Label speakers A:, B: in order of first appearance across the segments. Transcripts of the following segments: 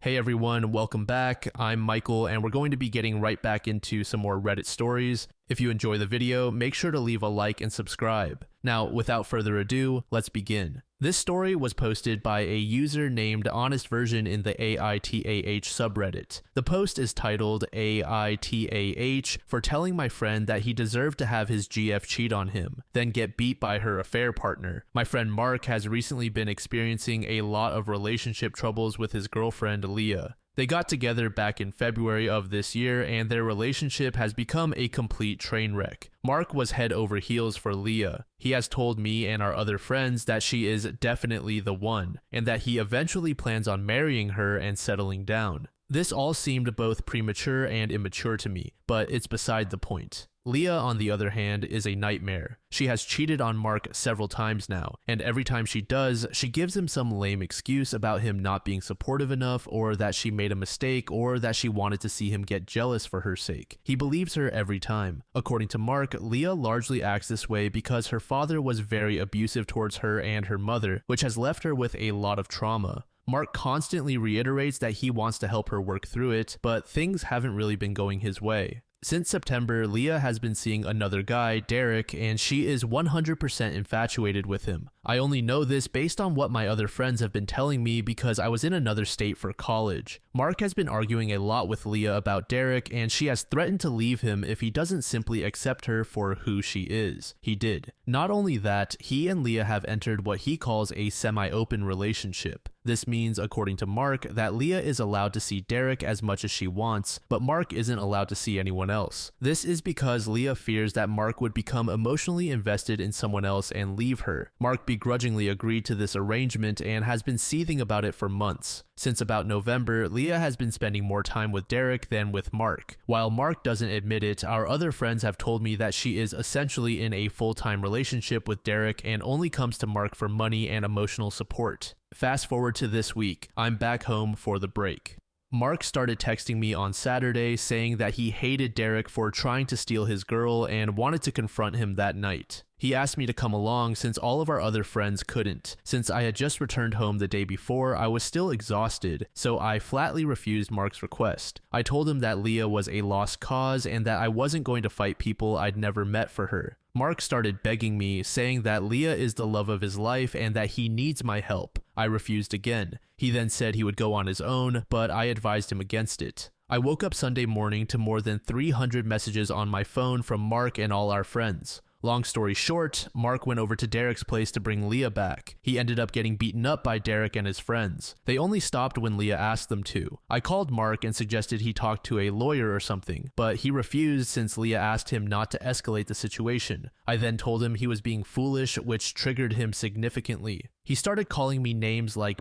A: Hey everyone, welcome back. I'm Michael and we're going to be getting right back into some more Reddit stories. If you enjoy the video, make sure to leave a like and subscribe. Now, without further ado, let's begin. This story was posted by a user named Honest Version in the AITAH subreddit. The post is titled AITAH for telling my friend that he deserved to have his GF cheat on him, then get beat by her affair partner. My friend Mark has recently been experiencing a lot of relationship troubles with his girlfriend Leah. They got together back in February of this year and their relationship has become a complete train wreck. Mark was head over heels for Leah. He has told me and our other friends that she is definitely the one, and that he eventually plans on marrying her and settling down. This all seemed both premature and immature to me, but it's beside the point. Leah, on the other hand, is a nightmare. She has cheated on Mark several times now, and every time she does, she gives him some lame excuse about him not being supportive enough, or that she made a mistake, or that she wanted to see him get jealous for her sake. He believes her every time. According to Mark, Leah largely acts this way because her father was very abusive towards her and her mother, which has left her with a lot of trauma. Mark constantly reiterates that he wants to help her work through it, but things haven't really been going his way. Since September, Leah has been seeing another guy, Derek, and she is 100% infatuated with him. I only know this based on what my other friends have been telling me because I was in another state for college. Mark has been arguing a lot with Leah about Derek, and she has threatened to leave him if he doesn't simply accept her for who she is. He did. Not only that, he and Leah have entered what he calls a semi-open relationship. This means, according to Mark, that Leah is allowed to see Derek as much as she wants, but Mark isn't allowed to see anyone else. This is because Leah fears that Mark would become emotionally invested in someone else and leave her. Mark begrudgingly agreed to this arrangement and has been seething about it for months. Since about November, Leah has been spending more time with Derek than with Mark. While Mark doesn't admit it, our other friends have told me that she is essentially in a full-time relationship with Derek and only comes to Mark for money and emotional support. Fast forward to this week, I'm back home for the break. Mark started texting me on Saturday saying that he hated Derek for trying to steal his girl and wanted to confront him that night. He asked me to come along since all of our other friends couldn't. Since I had just returned home the day before, I was still exhausted, so I flatly refused Mark's request. I told him that Leah was a lost cause and that I wasn't going to fight people I'd never met for her. Mark started begging me, saying that Leah is the love of his life and that he needs my help. I refused again. He then said he would go on his own, but I advised him against it. I woke up Sunday morning to more than 300 messages on my phone from Mark and all our friends. Long story short, Mark went over to Derek's place to bring Leah back. He ended up getting beaten up by Derek and his friends. They only stopped when Leah asked them to. I called Mark and suggested he talk to a lawyer or something, but he refused since Leah asked him not to escalate the situation. I then told him he was being foolish, which triggered him significantly. He started calling me names like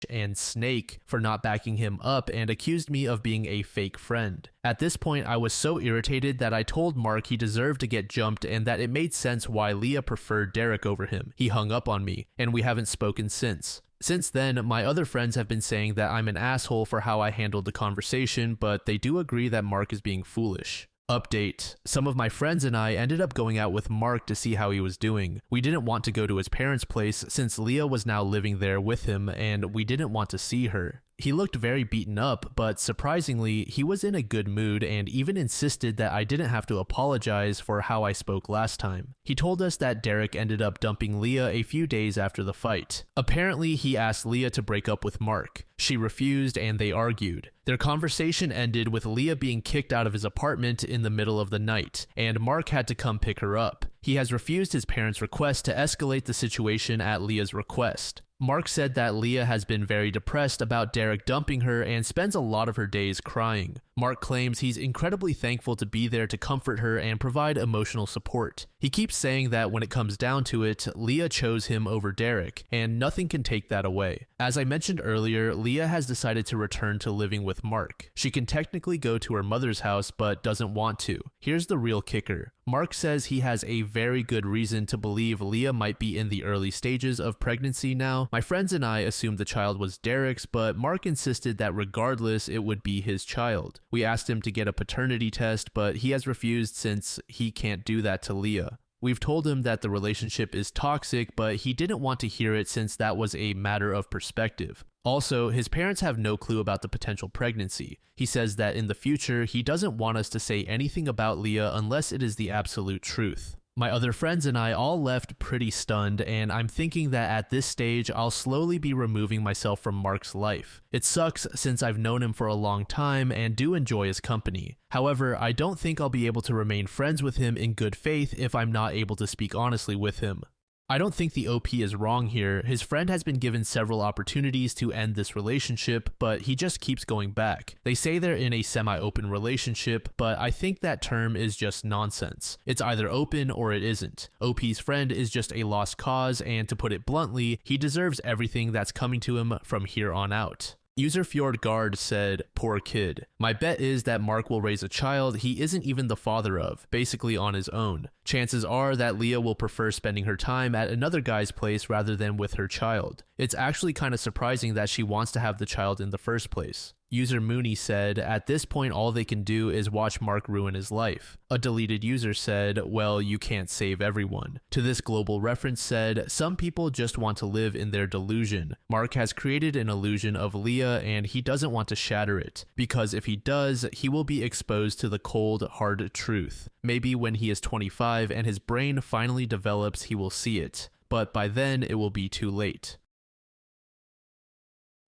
A: and Snake for not backing him up and accused me of being a fake friend. At this point, I was so irritated that I told Mark he deserved to get jumped and that it made sense why Leah preferred Derek over him. He hung up on me, and we haven't spoken since. Since then, my other friends have been saying that I'm an asshole for how I handled the conversation, but they do agree that Mark is being foolish. Update. Some of my friends and I ended up going out with Mark to see how he was doing. We didn't want to go to his parents' place since Leah was now living there with him and we didn't want to see her. He looked very beaten up, but surprisingly, he was in a good mood and even insisted that I didn't have to apologize for how I spoke last time. He told us that Derek ended up dumping Leah a few days after the fight. Apparently, he asked Leah to break up with Mark. She refused and they argued. Their conversation ended with Leah being kicked out of his apartment in the middle of the night, and Mark had to come pick her up. He has refused his parents' request to escalate the situation at Leah's request. Mark said that Leah has been very depressed about Derek dumping her and spends a lot of her days crying. Mark claims he's incredibly thankful to be there to comfort her and provide emotional support. He keeps saying that when it comes down to it, Leah chose him over Derek, and nothing can take that away. As I mentioned earlier, Leah has decided to return to living with Mark. She can technically go to her mother's house, but doesn't want to. Here's the real kicker. Mark says he has a very good reason to believe Leah might be in the early stages of pregnancy now. My friends and I assumed the child was Derek's, but Mark insisted that regardless, it would be his child. We asked him to get a paternity test, but he has refused since he can't do that to Leah. We've told him that the relationship is toxic, but he didn't want to hear it since that was a matter of perspective. Also, his parents have no clue about the potential pregnancy. He says that in the future, he doesn't want us to say anything about Leah unless it is the absolute truth. My other friends and I all left pretty stunned, and I'm thinking that at this stage, I'll slowly be removing myself from Mark's life. It sucks since I've known him for a long time and do enjoy his company. However, I don't think I'll be able to remain friends with him in good faith if I'm not able to speak honestly with him. I don't think the OP is wrong here. His friend has been given several opportunities to end this relationship, but he just keeps going back. They say they're in a semi-open relationship, but I think that term is just nonsense. It's either open or it isn't. OP's friend is just a lost cause, and to put it bluntly, he deserves everything that's coming to him from here on out. User Fjordgard said, "Poor kid. My bet is that Mark will raise a child he isn't even the father of, basically on his own. Chances are that Leah will prefer spending her time at another guy's place rather than with her child. It's actually kind of surprising that she wants to have the child in the first place." User Mooney said, "At this point all they can do is watch Mark ruin his life." A deleted user said, "Well, you can't save everyone." To this global reference said, "Some people just want to live in their delusion. Mark has created an illusion of Leah and he doesn't want to shatter it, because if he does, he will be exposed to the cold, hard truth. Maybe when he is 25 and his brain finally develops, he will see it, but by then it will be too late."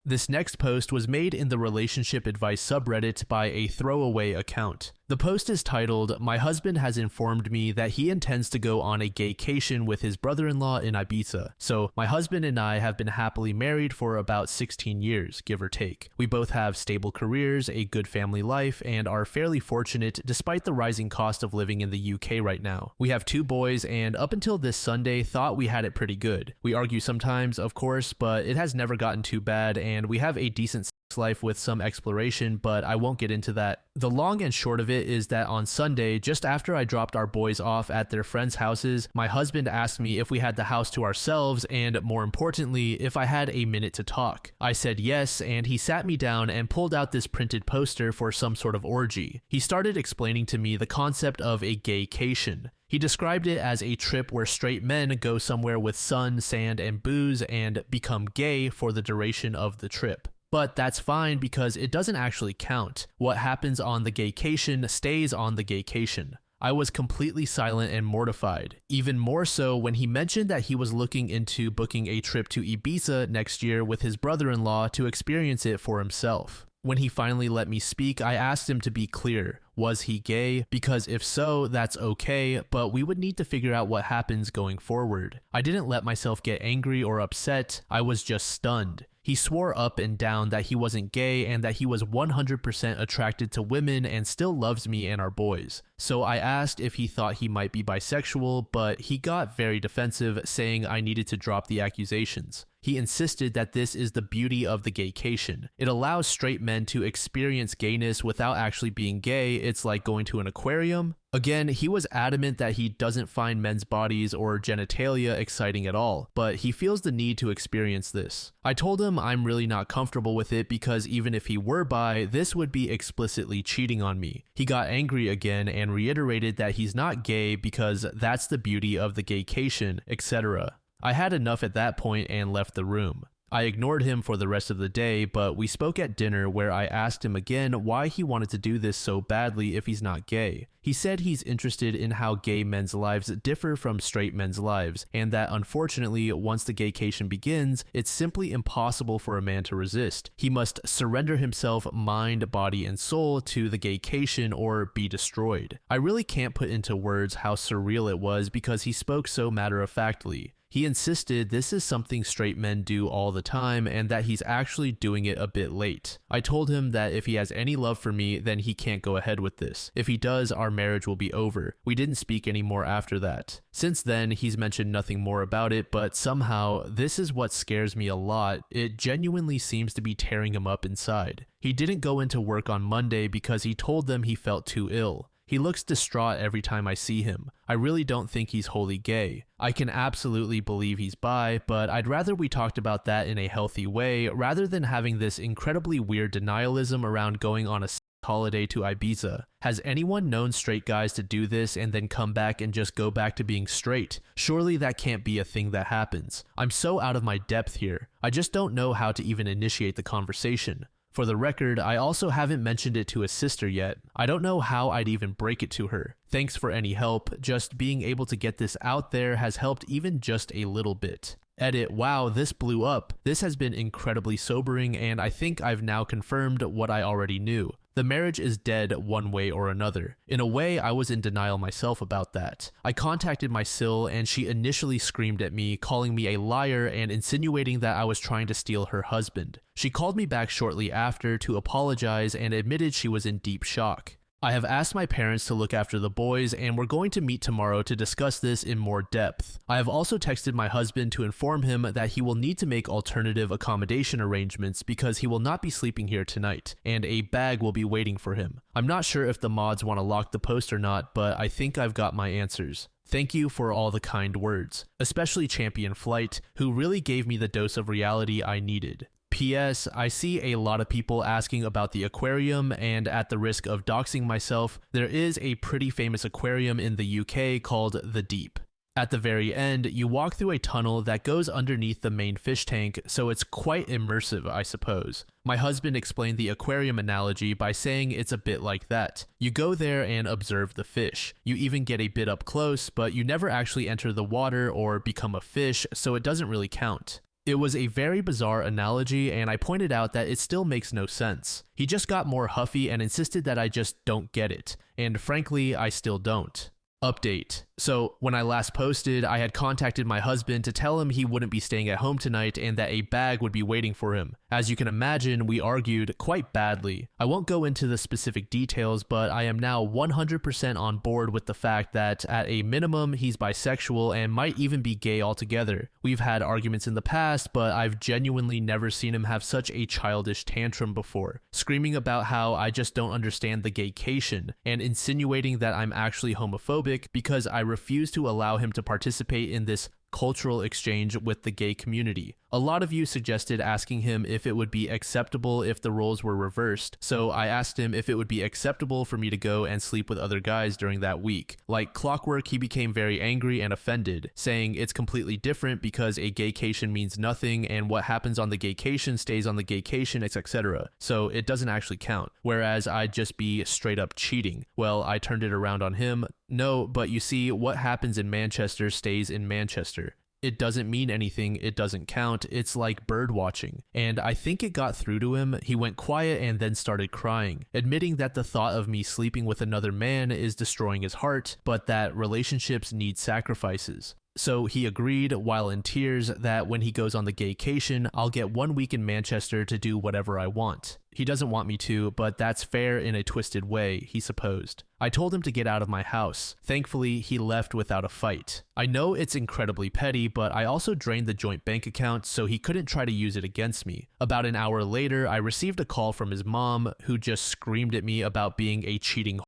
A: This next post was made in the relationship advice subreddit by a throwaway account. The post is titled, "My husband has informed me that he intends to go on a gaycation with his brother-in-law in Ibiza. So my husband and I have been happily married for about 16 years, give or take. We both have stable careers, a good family life, and are fairly fortunate despite the rising cost of living in the UK right now. We have 2 boys and up until this Sunday thought we had it pretty good. We argue sometimes, of course, but it has never gotten too bad and we have a decent life with some exploration, but I won't get into that. The long and short of it is that on Sunday, just after I dropped our boys off at their friends' houses, my husband asked me if we had the house to ourselves and, more importantly, if I had a minute to talk. I said yes, and he sat me down and pulled out this printed poster for some sort of orgy. He started explaining to me the concept of a gaycation. He described it as a trip where straight men go somewhere with sun, sand, and booze and become gay for the duration of the trip. But that's fine because it doesn't actually count. What happens on the gaycation stays on the gaycation. I was completely silent and mortified, even more so when he mentioned that he was looking into booking a trip to Ibiza next year with his brother-in-law to experience it for himself. When he finally let me speak, I asked him to be clear. Was he gay? Because if so, that's okay, but we would need to figure out what happens going forward. I didn't let myself get angry or upset, I was just stunned. He swore up and down that he wasn't gay and that he was 100% attracted to women and still loves me and our boys. So I asked if he thought he might be bisexual, but he got very defensive, saying I needed to drop the accusations. He insisted that this is the beauty of the gaycation. It allows straight men to experience gayness without actually being gay. It's like going to an aquarium. Again, he was adamant that he doesn't find men's bodies or genitalia exciting at all, but he feels the need to experience this. I told him I'm really not comfortable with it because even if he were bi, this would be explicitly cheating on me. He got angry again and reiterated that he's not gay because that's the beauty of the gaycation, etc. I had enough at that point and left the room. I ignored him for the rest of the day, but we spoke at dinner where I asked him again why he wanted to do this so badly if he's not gay. He said he's interested in how gay men's lives differ from straight men's lives, and that unfortunately, once the gaycation begins, it's simply impossible for a man to resist. He must surrender himself mind, body, and soul to the gaycation or be destroyed. I really can't put into words how surreal it was because he spoke so matter-of-factly. He insisted this is something straight men do all the time and that he's actually doing it a bit late. I told him that if he has any love for me, then he can't go ahead with this. If he does, our marriage will be over. We didn't speak anymore after that. Since then, he's mentioned nothing more about it, but somehow, this is what scares me a lot. It genuinely seems to be tearing him up inside. He didn't go into work on Monday because he told them he felt too ill. He looks distraught every time I see him. I really don't think he's wholly gay. I can absolutely believe he's bi, but I'd rather we talked about that in a healthy way rather than having this incredibly weird denialism around going on a holiday to Ibiza. Has anyone known straight guys to do this and then come back and just go back to being straight? Surely that can't be a thing that happens. I'm so out of my depth here. I just don't know how to even initiate the conversation. For the record, I also haven't mentioned it to his sister yet. I don't know how I'd even break it to her. Thanks for any help. Just being able to get this out there has helped even just a little bit. Edit, wow, this blew up. This has been incredibly sobering, and I think I've now confirmed what I already knew. The marriage is dead one way or another. In a way, I was in denial myself about that. I contacted my sil and she initially screamed at me, calling me a liar and insinuating that I was trying to steal her husband. She called me back shortly after to apologize and admitted she was in deep shock. I have asked my parents to look after the boys and we're going to meet tomorrow to discuss this in more depth. I have also texted my husband to inform him that he will need to make alternative accommodation arrangements because he will not be sleeping here tonight, and a bag will be waiting for him. I'm not sure if the mods want to lock the post or not, but I think I've got my answers. Thank you for all the kind words, especially Champion Flight, who really gave me the dose of reality I needed. P.S. I see a lot of people asking about the aquarium, and at the risk of doxing myself, there is a pretty famous aquarium in the UK called The Deep. At the very end, you walk through a tunnel that goes underneath the main fish tank, so it's quite immersive, I suppose. My husband explained the aquarium analogy by saying it's a bit like that. You go there and observe the fish. You even get a bit up close, but you never actually enter the water or become a fish, so it doesn't really count. It was a very bizarre analogy, and I pointed out that it still makes no sense. He just got more huffy and insisted that I just don't get it, and frankly, I still don't. Update. So, when I last posted, I had contacted my husband to tell him he wouldn't be staying at home tonight and that a bag would be waiting for him. As you can imagine, we argued quite badly. I won't go into the specific details, but I am now 100% on board with the fact that, at a minimum, he's bisexual and might even be gay altogether. We've had arguments in the past, but I've genuinely never seen him have such a childish tantrum before, screaming about how I just don't understand the gaycation, and insinuating that I'm actually homophobic because I refuse to allow him to participate in this cultural exchange with the gay community. A lot of you suggested asking him if it would be acceptable if the roles were reversed, so I asked him if it would be acceptable for me to go and sleep with other guys during that week. Like clockwork, he became very angry and offended, saying it's completely different because a gaycation means nothing and what happens on the gaycation stays on the gaycation, etc. So it doesn't actually count, whereas I'd just be straight up cheating. Well, I turned it around on him. No, but you see, what happens in Manchester stays in Manchester. It doesn't mean anything, it doesn't count, it's like bird watching. And I think it got through to him. He went quiet and then started crying, admitting that the thought of me sleeping with another man is destroying his heart, but that relationships need sacrifices. So he agreed, while in tears, that when he goes on the gaycation, I'll get 1 week in Manchester to do whatever I want. He doesn't want me to, but that's fair in a twisted way, he supposed. I told him to get out of my house. Thankfully, he left without a fight. I know it's incredibly petty, but I also drained the joint bank account so he couldn't try to use it against me. About an hour later, I received a call from his mom, who just screamed at me about being a cheating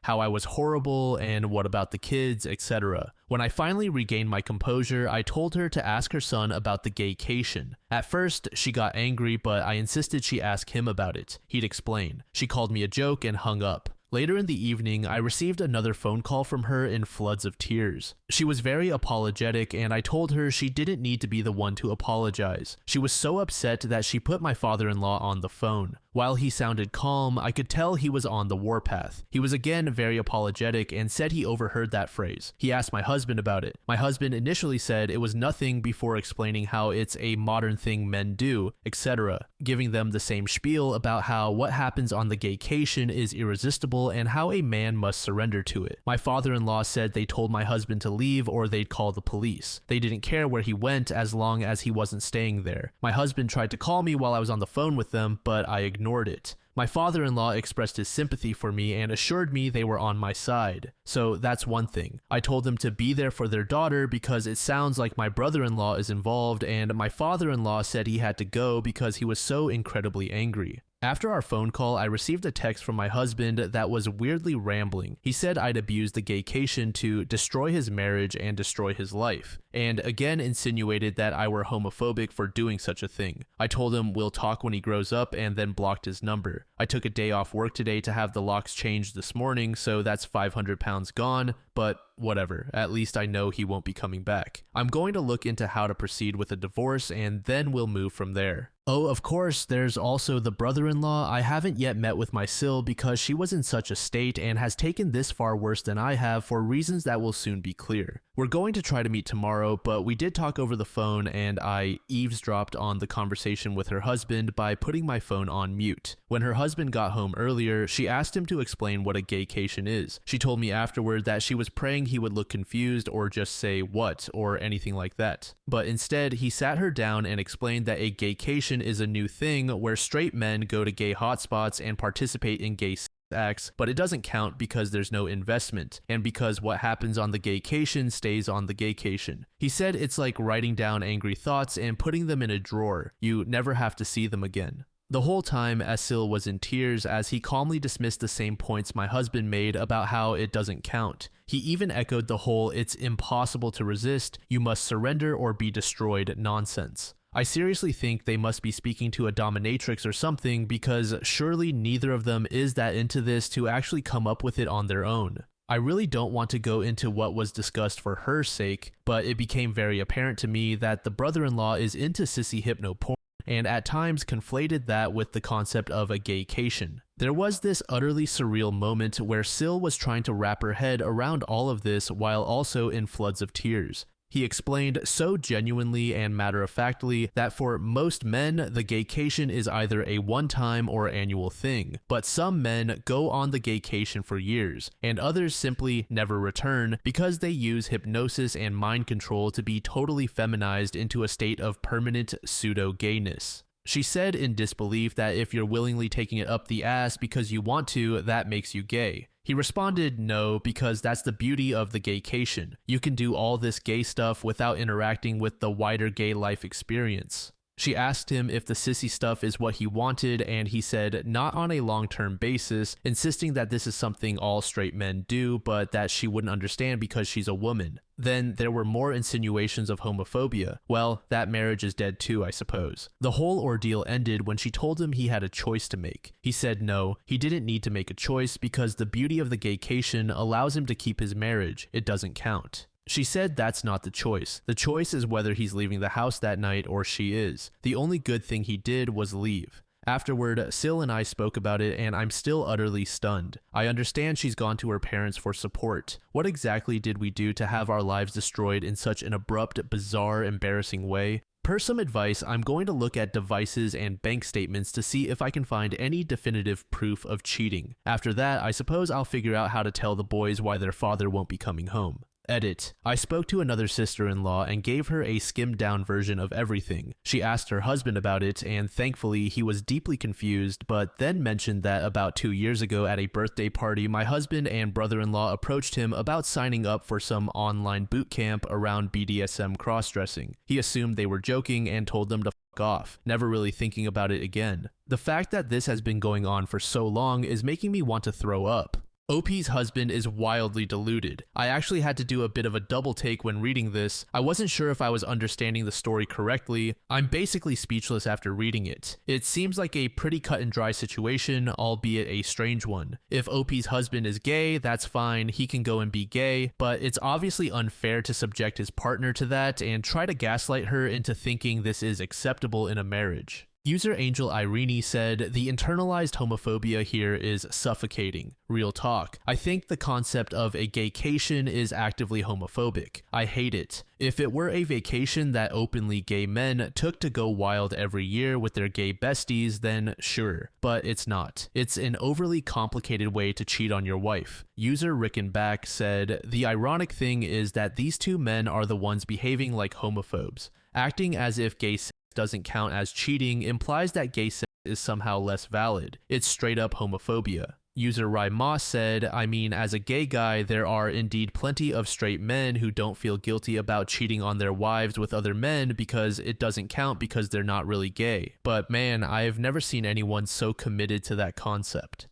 A: how I was horrible and what about the kids, etc. When I finally regained my composure, I told her to ask her son about the gaycation. At first, she got angry, but I insisted she ask him about it. He'd explain. She called me a joke and hung up. Later in the evening, I received another phone call from her in floods of tears. She was very apologetic, and I told her she didn't need to be the one to apologize. She was so upset that she put my father-in-law on the phone. While he sounded calm, I could tell he was on the warpath. He was again very apologetic and said he overheard that phrase. He asked my husband about it. My husband initially said it was nothing before explaining how it's a modern thing men do, etc., giving them the same spiel about how what happens on the gaycation is irresistible and how a man must surrender to it. My father-in-law said they told my husband to leave or they'd call the police. They didn't care where he went as long as he wasn't staying there. My husband tried to call me while I was on the phone with them, but I ignored it. My father-in-law expressed his sympathy for me and assured me they were on my side. So that's one thing. I told them to be there for their daughter because it sounds like my brother-in-law is involved, and my father-in-law said he had to go because he was so incredibly angry. After our phone call, I received a text from my husband that was weirdly rambling. He said I'd abused the gaycation to destroy his marriage and destroy his life, and again insinuated that I were homophobic for doing such a thing. I told him we'll talk when he grows up and then blocked his number. I took a day off work today to have the locks changed this morning, so that's 500 pounds gone, but whatever, at least I know he won't be coming back. I'm going to look into how to proceed with a divorce and then we'll move from there. Oh, of course, there's also the brother-in-law. I haven't yet met with my Sil because she was in such a state and has taken this far worse than I have for reasons that will soon be clear. We're going to try to meet tomorrow, but we did talk over the phone and I eavesdropped on the conversation with her husband by putting my phone on mute. When her husband got home earlier, she asked him to explain what a gaycation is. She told me afterward that she was praying he would look confused or just say what or anything like that. But instead, he sat her down and explained that a gaycation is a new thing where straight men go to gay hotspots and participate in gay acts, but it doesn't count because there's no investment, and because what happens on the gaycation stays on the gaycation. He said it's like writing down angry thoughts and putting them in a drawer. You never have to see them again. The whole time, Asil was in tears as he calmly dismissed the same points my husband made about how it doesn't count. He even echoed the whole "it's impossible to resist, you must surrender or be destroyed" nonsense. I seriously think they must be speaking to a dominatrix or something, because surely neither of them is that into this to actually come up with it on their own. I really don't want to go into what was discussed for her sake, but it became very apparent to me that the brother-in-law is into sissy hypno porn, and at times conflated that with the concept of a gaycation. There was this utterly surreal moment where Sil was trying to wrap her head around all of this while also in floods of tears. He explained so genuinely and matter-of-factly that for most men, the gaycation is either a one-time or annual thing, but some men go on the gaycation for years, and others simply never return because they use hypnosis and mind control to be totally feminized into a state of permanent pseudo-gayness. She said in disbelief that if you're willingly taking it up the ass because you want to, that makes you gay. He responded no, because that's the beauty of the gaycation. You can do all this gay stuff without interacting with the wider gay life experience. She asked him if the sissy stuff is what he wanted, and he said not on a long-term basis, insisting that this is something all straight men do, but that she wouldn't understand because she's a woman. Then there were more insinuations of homophobia. Well, that marriage is dead too, I suppose. The whole ordeal ended when she told him he had a choice to make. He said no, he didn't need to make a choice because the beauty of the gaycation allows him to keep his marriage. It doesn't count. She said that's not the choice. The choice is whether he's leaving the house that night or she is. The only good thing he did was leave. Afterward, Sil and I spoke about it, and I'm still utterly stunned. I understand she's gone to her parents for support. What exactly did we do to have our lives destroyed in such an abrupt, bizarre, embarrassing way? Per some advice, I'm going to look at devices and bank statements to see if I can find any definitive proof of cheating. After that, I suppose I'll figure out how to tell the boys why their father won't be coming home. Edit. I spoke to another sister-in-law and gave her a skimmed-down version of everything. She asked her husband about it, and thankfully he was deeply confused, but then mentioned that about 2 years ago at a birthday party, my husband and brother-in-law approached him about signing up for some online boot camp around BDSM cross-dressing. He assumed they were joking and told them to fuck off, never really thinking about it again. The fact that this has been going on for so long is making me want to throw up. OP's husband is wildly deluded. I actually had to do a bit of a double take when reading this. I wasn't sure if I was understanding the story correctly. I'm basically speechless after reading it. It seems like a pretty cut and dry situation, albeit a strange one. If OP's husband is gay, that's fine, he can go and be gay, but it's obviously unfair to subject his partner to that and try to gaslight her into thinking this is acceptable in a marriage. User Angel Irene said, the internalized homophobia here is suffocating. Real talk. I think the concept of a gaycation is actively homophobic. I hate it. If it were a vacation that openly gay men took to go wild every year with their gay besties, then sure. But it's not. It's an overly complicated way to cheat on your wife. User Rickenback said, the ironic thing is that these two men are the ones behaving like homophobes. Acting as if gay sex doesn't count as cheating implies that gay sex is somehow less valid. It's straight up homophobia. User Moss said, I mean, as a gay guy, there are indeed plenty of straight men who don't feel guilty about cheating on their wives with other men because it doesn't count because they're not really gay. But man, I've never seen anyone so committed to that concept.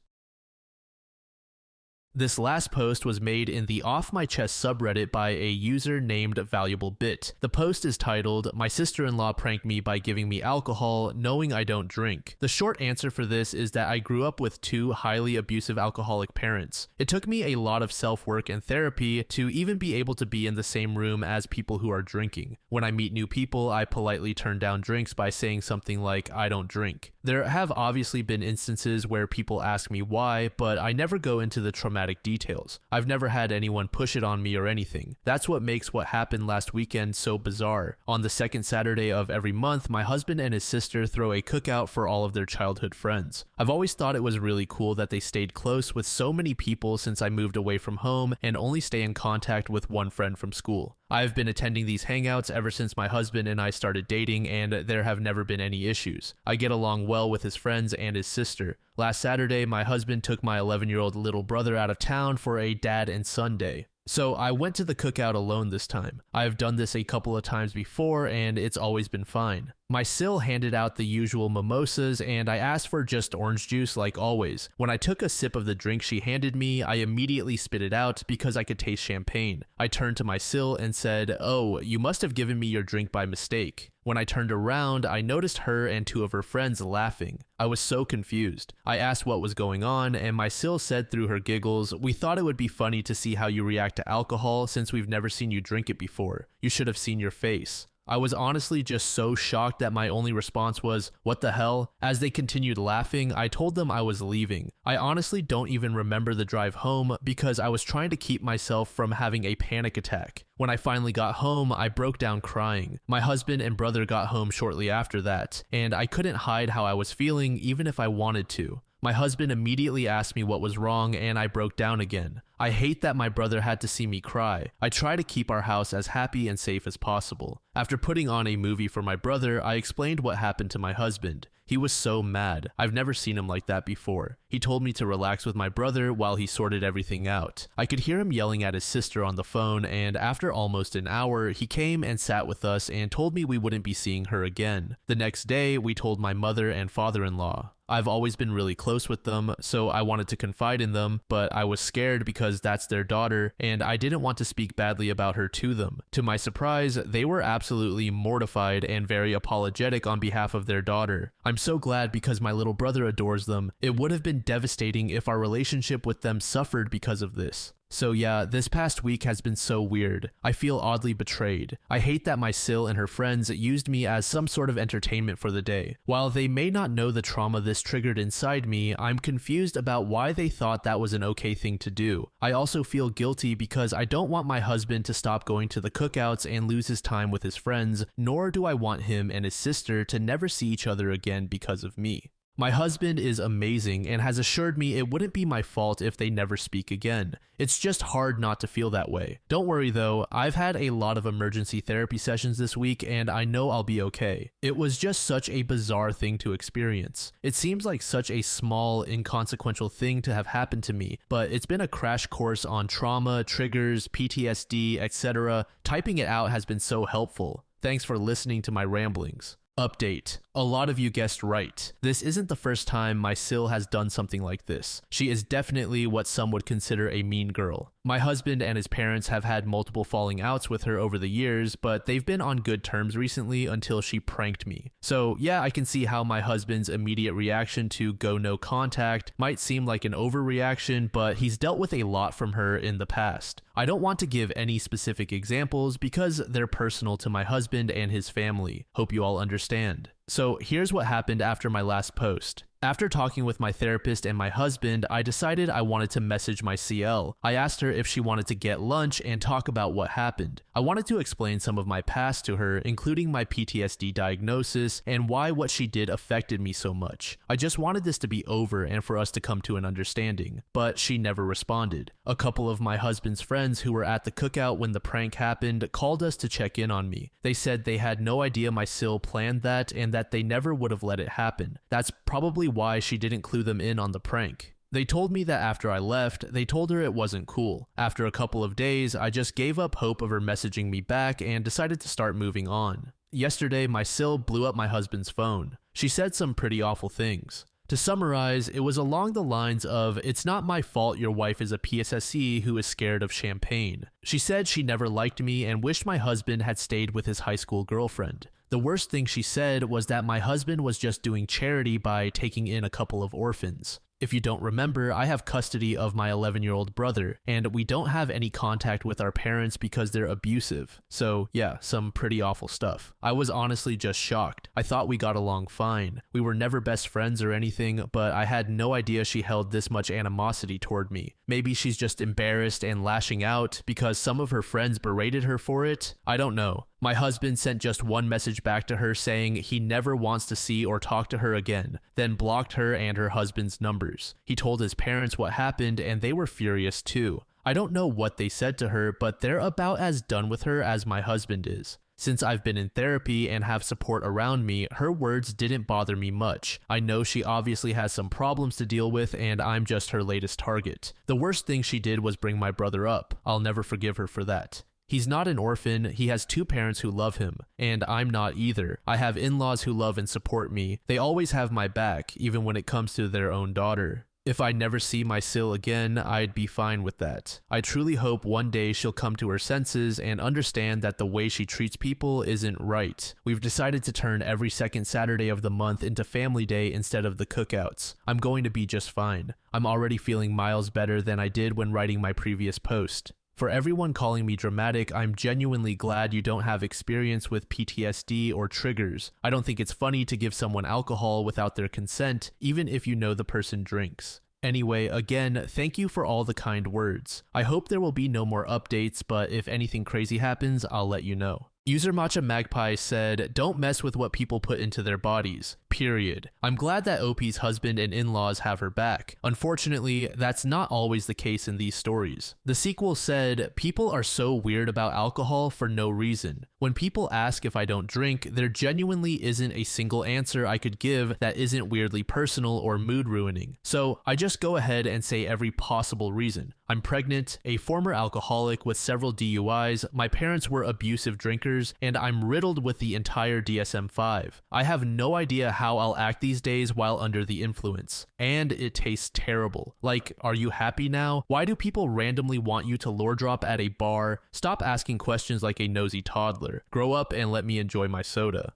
A: This last post was made in the Off My Chest subreddit by a user named Valuable Bit. The post is titled, My sister-in-law pranked me by giving me alcohol, knowing I don't drink. The short answer for this is that I grew up with two highly abusive alcoholic parents. It took me a lot of self-work and therapy to even be able to be in the same room as people who are drinking. When I meet new people, I politely turn down drinks by saying something like, I don't drink. There have obviously been instances where people ask me why, but I never go into the traumatic details. I've never had anyone push it on me or anything. That's what makes what happened last weekend so bizarre. On the second Saturday of every month, my husband and his sister throw a cookout for all of their childhood friends. I've always thought it was really cool that they stayed close with so many people since I moved away from home and only stay in contact with one friend from school. I've been attending these hangouts ever since my husband and I started dating, and there have never been any issues. I get along well with his friends and his sister. Last Saturday, my husband took my 11-year-old little brother out of town for a dad and son day. So I went to the cookout alone this time. I've done this a couple of times before and it's always been fine. My sil handed out the usual mimosas and I asked for just orange juice like always. When I took a sip of the drink she handed me, I immediately spit it out because I could taste champagne. I turned to my sil and said, "Oh, you must have given me your drink by mistake." When I turned around, I noticed her and two of her friends laughing. I was so confused. I asked what was going on, and my sil said through her giggles, "We thought it would be funny to see how you react to alcohol since we've never seen you drink it before. You should have seen your face." I was honestly just so shocked that my only response was, "What the hell?" As they continued laughing, I told them I was leaving. I honestly don't even remember the drive home because I was trying to keep myself from having a panic attack. When I finally got home, I broke down crying. My husband and brother got home shortly after that, and I couldn't hide how I was feeling even if I wanted to. My husband immediately asked me what was wrong and I broke down again. I hate that my brother had to see me cry. I try to keep our house as happy and safe as possible. After putting on a movie for my brother, I explained what happened to my husband. He was so mad. I've never seen him like that before. He told me to relax with my brother while he sorted everything out. I could hear him yelling at his sister on the phone, and after almost an hour, he came and sat with us and told me we wouldn't be seeing her again. The next day, we told my mother and father-in-law. I've always been really close with them, so I wanted to confide in them, but I was scared because that's their daughter, and I didn't want to speak badly about her to them. To my surprise, they were absolutely mortified and very apologetic on behalf of their daughter. I'm so glad because my little brother adores them. It would have been devastating if our relationship with them suffered because of this. So yeah, this past week has been so weird. I feel oddly betrayed. I hate that my sil and her friends used me as some sort of entertainment for the day. While they may not know the trauma this triggered inside me, I'm confused about why they thought that was an okay thing to do. I also feel guilty because I don't want my husband to stop going to the cookouts and lose his time with his friends, nor do I want him and his sister to never see each other again because of me. My husband is amazing and has assured me it wouldn't be my fault if they never speak again. It's just hard not to feel that way. Don't worry though, I've had a lot of emergency therapy sessions this week and I know I'll be okay. It was just such a bizarre thing to experience. It seems like such a small, inconsequential thing to have happened to me, but it's been a crash course on trauma, triggers, PTSD, etc. Typing it out has been so helpful. Thanks for listening to my ramblings. Update. A lot of you guessed right. This isn't the first time my sil has done something like this. She is definitely what some would consider a mean girl. My husband and his parents have had multiple falling outs with her over the years, but they've been on good terms recently until she pranked me. So yeah, I can see how my husband's immediate reaction to go no contact might seem like an overreaction, but he's dealt with a lot from her in the past. I don't want to give any specific examples because they're personal to my husband and his family. Hope you all understand. So here's what happened after my last post. After talking with my therapist and my husband, I decided I wanted to message my CL. I asked her if she wanted to get lunch and talk about what happened. I wanted to explain some of my past to her, including my PTSD diagnosis and why what she did affected me so much. I just wanted this to be over and for us to come to an understanding, but she never responded. A couple of my husband's friends who were at the cookout when the prank happened called us to check in on me. They said they had no idea my CL planned that and that they never would have let it happen. That's probably why she didn't clue them in on the prank. They told me that after I left, they told her it wasn't cool. After a couple of days, I just gave up hope of her messaging me back and decided to start moving on. Yesterday, my sil blew up my husband's phone. She said some pretty awful things. To summarize, it was along the lines of, "It's not my fault your wife is a PSSE who is scared of champagne." She said she never liked me and wished my husband had stayed with his high school girlfriend. The worst thing she said was that my husband was just doing charity by taking in a couple of orphans. If you don't remember, I have custody of my 11-year-old brother, and we don't have any contact with our parents because they're abusive. So yeah, some pretty awful stuff. I was honestly just shocked. I thought we got along fine. We were never best friends or anything, but I had no idea she held this much animosity toward me. Maybe she's just embarrassed and lashing out because some of her friends berated her for it? I don't know. My husband sent just one message back to her saying he never wants to see or talk to her again, then blocked her and her husband's numbers. He told his parents what happened and they were furious too. I don't know what they said to her, but they're about as done with her as my husband is. Since I've been in therapy and have support around me, her words didn't bother me much. I know she obviously has some problems to deal with and I'm just her latest target. The worst thing she did was bring my brother up. I'll never forgive her for that. He's not an orphan, he has two parents who love him, and I'm not either. I have in-laws who love and support me. They always have my back, even when it comes to their own daughter. If I never see my sil again, I'd be fine with that. I truly hope one day she'll come to her senses and understand that the way she treats people isn't right. We've decided to turn every second Saturday of the month into family day instead of the cookouts. I'm going to be just fine. I'm already feeling miles better than I did when writing my previous post. For everyone calling me dramatic, I'm genuinely glad you don't have experience with PTSD or triggers. I don't think it's funny to give someone alcohol without their consent, even if you know the person drinks. Anyway, again, thank you for all the kind words. I hope there will be no more updates, but if anything crazy happens, I'll let you know. User Matcha Magpie said, "Don't mess with what people put into their bodies. Period. I'm glad that OP's husband and in-laws have her back. Unfortunately, that's not always the case in these stories." The sequel said, "People are so weird about alcohol for no reason. When people ask if I don't drink, there genuinely isn't a single answer I could give that isn't weirdly personal or mood ruining. So I just go ahead and say every possible reason. I'm pregnant, a former alcoholic with several DUIs, my parents were abusive drinkers, and I'm riddled with the entire DSM-5. I have no idea how I'll act these days while under the influence. And it tastes terrible. Like, are you happy now? Why do people randomly want you to lore drop at a bar? Stop asking questions like a nosy toddler. Grow up and let me enjoy my soda."